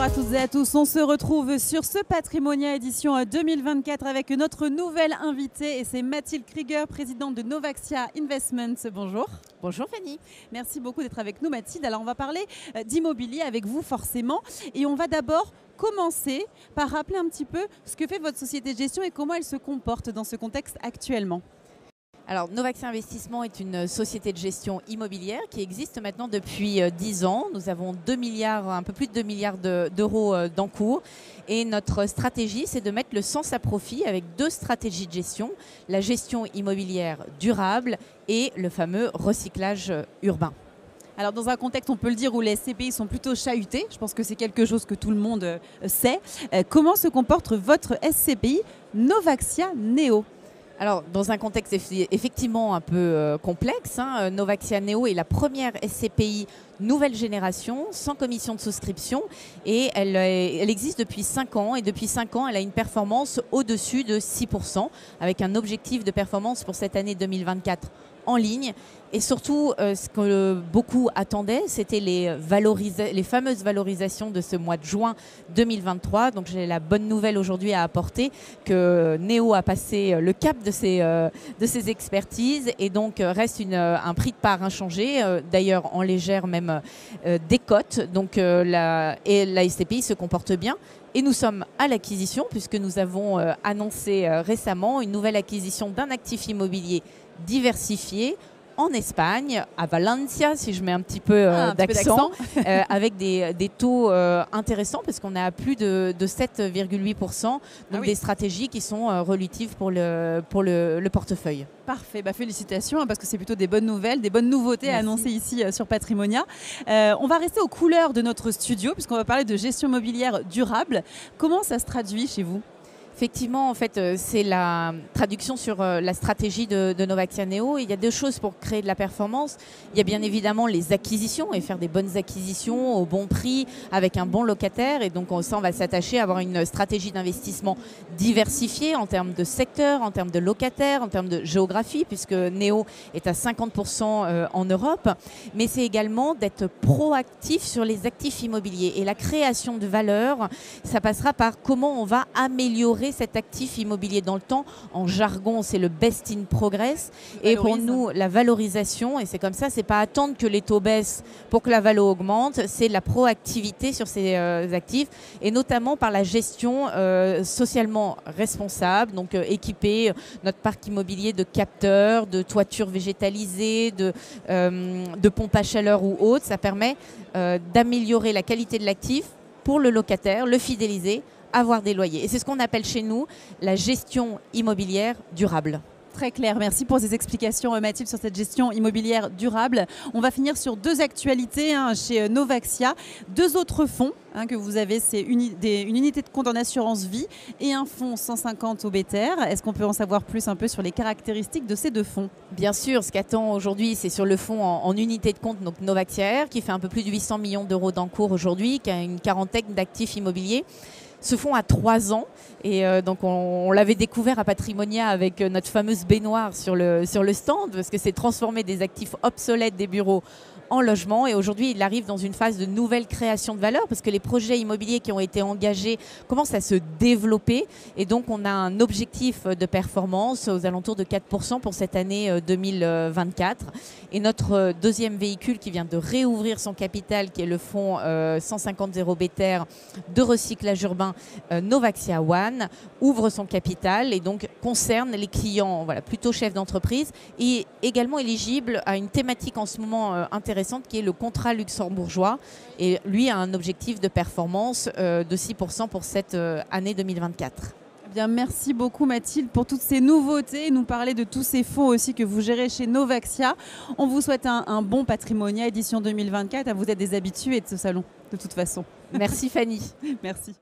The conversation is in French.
à toutes et à tous, on se retrouve sur ce Patrimonia édition 2024 avec notre nouvelle invitée et c'est Mathilde Krieger, présidente de Novaxia Investments. Bonjour. Bonjour Fanny. Merci beaucoup d'être avec nous Mathilde. Alors on va parler d'immobilier avec vous forcément et on va d'abord commencer par rappeler un petit peu ce que fait votre société de gestion et comment elle se comporte dans ce contexte actuellement. Alors, Novaxia Investissement est une société de gestion immobilière qui existe maintenant depuis 10 ans. Nous avons 2 milliards, un peu plus de 2 milliards d'euros d'encours. Et notre stratégie, c'est de mettre le sens à profit avec deux stratégies de gestion, la gestion immobilière durable et le fameux recyclage urbain. Alors dans un contexte, on peut le dire, où les SCPI sont plutôt chahutés, je pense que c'est quelque chose que tout le monde sait. Comment se comporte votre SCPI Novaxia Neo ? Alors, dans un contexte effectivement un peu complexe, Novaxia Neo est la première SCPI nouvelle génération, sans commission de souscription, et elle existe depuis 5 ans, et depuis 5 ans, elle a une performance au-dessus de 6%, avec un objectif de performance pour cette année 2024 en ligne. Et surtout, ce que beaucoup attendaient, c'était les fameuses valorisations de ce mois de juin 2023. Donc j'ai la bonne nouvelle aujourd'hui à apporter que Neo a passé le cap de ses expertises et donc reste un prix de part inchangé, d'ailleurs en légère même décote. Donc la SCPI se comporte bien. Et nous sommes à l'acquisition puisque nous avons annoncé récemment une nouvelle acquisition d'un actif immobilier diversifié en Espagne, à Valencia, si je mets un petit peu d'accent, avec des taux intéressants, parce qu'on est à plus de 7,8%, donc des stratégies qui sont relutives pour le portefeuille. Parfait, félicitations, parce que c'est plutôt des bonnes nouvelles, des bonnes nouveautés à annoncer ici sur Patrimonia. On va rester aux couleurs de notre studio, puisqu'on va parler de gestion immobilière durable. Comment ça se traduit chez vous ? Effectivement, en fait, c'est la traduction sur la stratégie de Novaxia Neo. Il y a deux choses pour créer de la performance. Il y a bien évidemment les acquisitions et faire des bonnes acquisitions au bon prix avec un bon locataire. Et donc, on va s'attacher à avoir une stratégie d'investissement diversifiée en termes de secteur, en termes de locataires, en termes de géographie, puisque Neo est à 50% en Europe. Mais c'est également d'être proactif sur les actifs immobiliers. Et la création de valeur, ça passera par comment on va améliorer cet actif immobilier dans le temps. En jargon, c'est le best in progress. Et pour nous, la valorisation, et c'est comme ça, c'est pas attendre que les taux baissent pour que la valo augmente, c'est la proactivité sur ces actifs, et notamment par la gestion socialement responsable, donc équiper notre parc immobilier de capteurs, de toitures végétalisées, de pompes à chaleur ou autres. Ça permet d'améliorer la qualité de l'actif pour le locataire, le fidéliser, avoir des loyers. Et c'est ce qu'on appelle chez nous la gestion immobilière durable. Très clair, merci pour ces explications Mathilde sur cette gestion immobilière durable. On va finir sur deux actualités chez Novaxia, deux autres fonds que vous avez, c'est une unité de compte en assurance vie et un fonds 150 obétaire. Est-ce qu'on peut en savoir plus un peu sur les caractéristiques de ces deux fonds ? Bien sûr, ce qu'attend aujourd'hui, c'est sur le fonds en unité de compte, donc Novaxia Air, qui fait un peu plus de 800 millions d'euros d'encours aujourd'hui, qui a une quarantaine d'actifs immobiliers. Ce fonds a 3 ans et donc on l'avait découvert à Patrimonia avec notre fameuse baignoire sur le stand, parce que c'est transformer des actifs obsolètes des bureaux en logement, et aujourd'hui il arrive dans une phase de nouvelle création de valeur parce que les projets immobiliers qui ont été engagés commencent à se développer, et donc on a un objectif de performance aux alentours de 4% pour cette année 2024. Et notre deuxième véhicule qui vient de réouvrir son capital, qui est le fonds 150 obétaire de recyclage urbain Novaxia One, ouvre son capital et donc concerne les clients plutôt chefs d'entreprise, et également éligible à une thématique en ce moment intéressante qui est le contrat luxembourgeois, et lui a un objectif de performance de 6% pour cette année 2024. Bien, merci beaucoup Mathilde pour toutes ces nouveautés, nous parler de tous ces fonds aussi que vous gérez chez Novaxia. On vous souhaite un bon Patrimonia édition 2024. Vous êtes des habitués de ce salon de toute façon. Merci Fanny. Merci.